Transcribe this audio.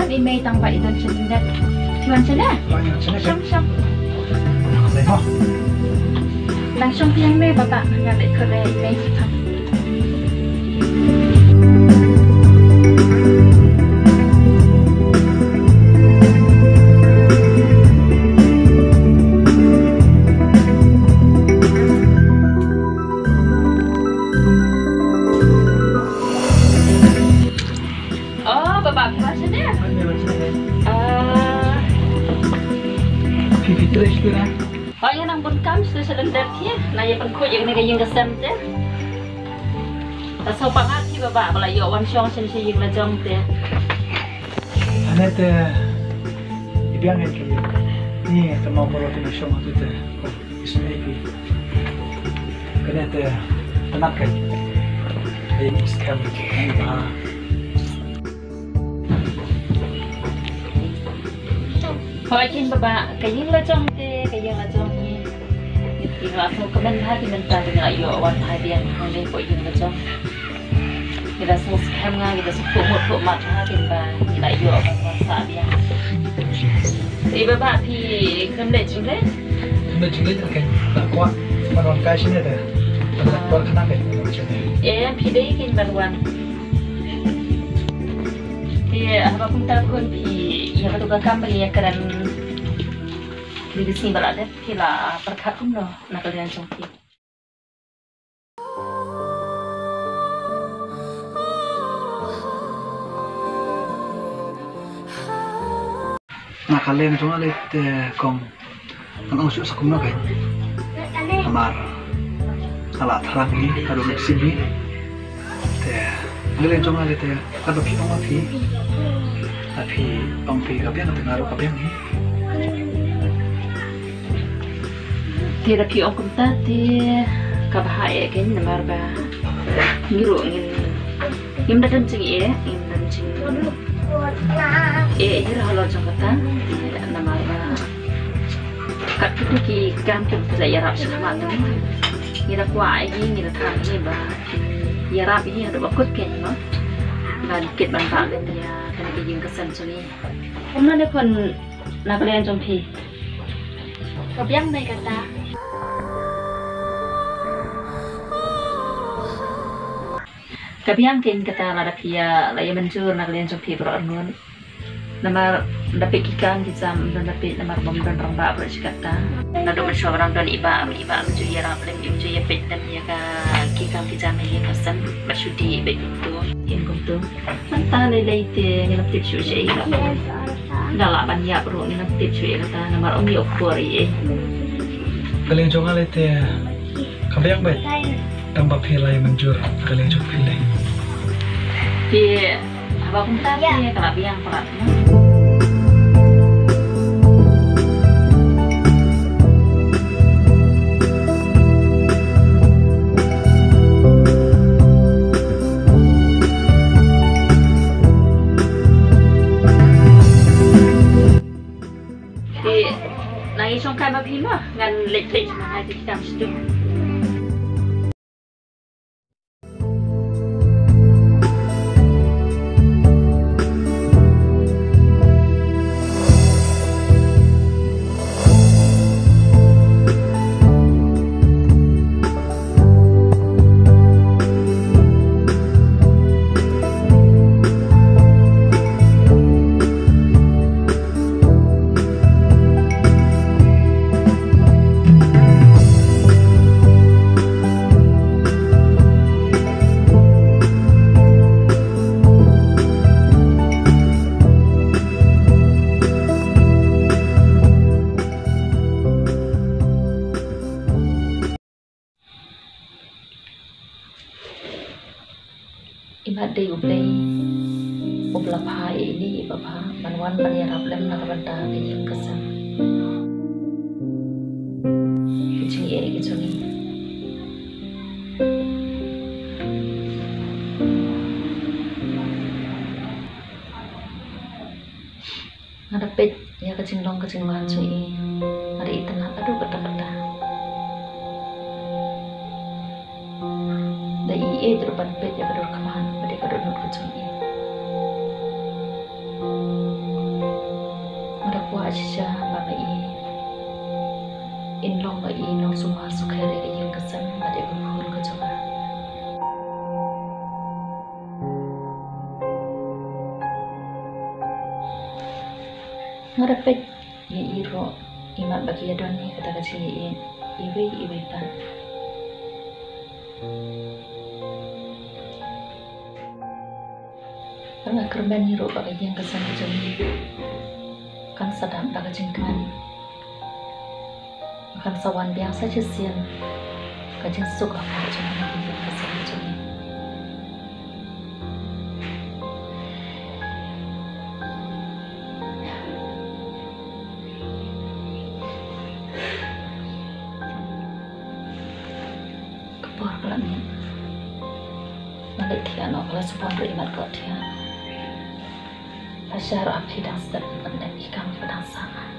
Đi mây tăng vậy đơn chân đất gần chân đấy xong xong đang xong tiếng mê bà bạn nhà để khởi đề mây thật bà bạn thì bạn chân đấy Pokoknya nang pun kami sudah selentar dia, naya pengkut yang negara yang kesem dia. Tak sopan hati bapa, kalau yo wan siang sini yang lajang dia. Ane te, ibiang itu, ni temau mula tu siang tu te, isme ibi. Ane te, tenak kan, yang iskam ni bah. Pokoknya bapa, kayang lajang dia, kayang lajang ni. Kita langsung kementar di mentar dengan yo wan hadian, ni kau yang lajang. Kita semua sekarang kita semua put mat hadian bah, kita yo wan hadian. Ibu bapa pi kemlet juga. Kemlet juga kan, tak kuat. Manuan kai sini ada, tak kuat kenapa ni macam ni. Pi deh kin manuan. Dia apa pun tak pun pi, yang tu kakak beli akaran di sini berada, pila perkakum loh, nak kalian congki. Nak kalian cuma lihat kong, kang usuk sakum nak kan, amar, alat terang ni, ada sini. Kalian cuma lihat kan bagi orang pi, tapi orang pi kapian atau ngaruh kapian ni. Tiada pi orang kumta ti kabahaya kan namar ba, ngiru ngin datang cing ngin datang cing. Ini halal jangkatan namar ba. Kat tu ki kampung tu saya rap sama tu. Ngira kuai ni ngira thang ni ba. Ya rap ini ada bakut kan no. Dan kit bantang dia kan dijing kesan sini. Kemudian dia pun nak kalian jompi. Kebiang naik kata. Kebiang kan kata lada kia laya mencur nak kalian jompi beronun. Nama dapat ikan di jam dan dapat nama bom dan rambak bersikata. Nado mencur orang dan iba mencuri ya rap dan mencuri ya pet dan ya ikan di jam ini kesan bersudi begitu. Yang itu, mantap lelai te nginap tip suci. Galak banyak bro nginap tip suci kata nama orang yuk kori. Kalian coba lihat kebiang baik. Tambah pilih mencur kalian coba pilih. Dia apa pun tak dia kalau biang pelat. Nangis songkai mapi mah ngan lek-lek mana di dalam situ. Imade ubla pai ini bapa manwan paniarap lem nakabanta kayeng kasam kicing ye kicungi ngadapit ya kicing long kicing wan cungi ada itanah aduh kata-kata da iye terban pet ya kadur kamahan pada kadur nuk kicungi Aja bapa in long ba in suma sukhere ke yang kesam pada berhubung ke coba ngarepek ye iro imat bagi adon ni kata kecil ye iwe pan karena kerban iro bagi yang kesam jami kan sedang pada jengkan kan sawan biasa jesian kajeng suka macam ini yang kesana kepor kelani balik tiano kalau sepon berimat kau dia Asyar api dan sedang pendek ikan pedang sama.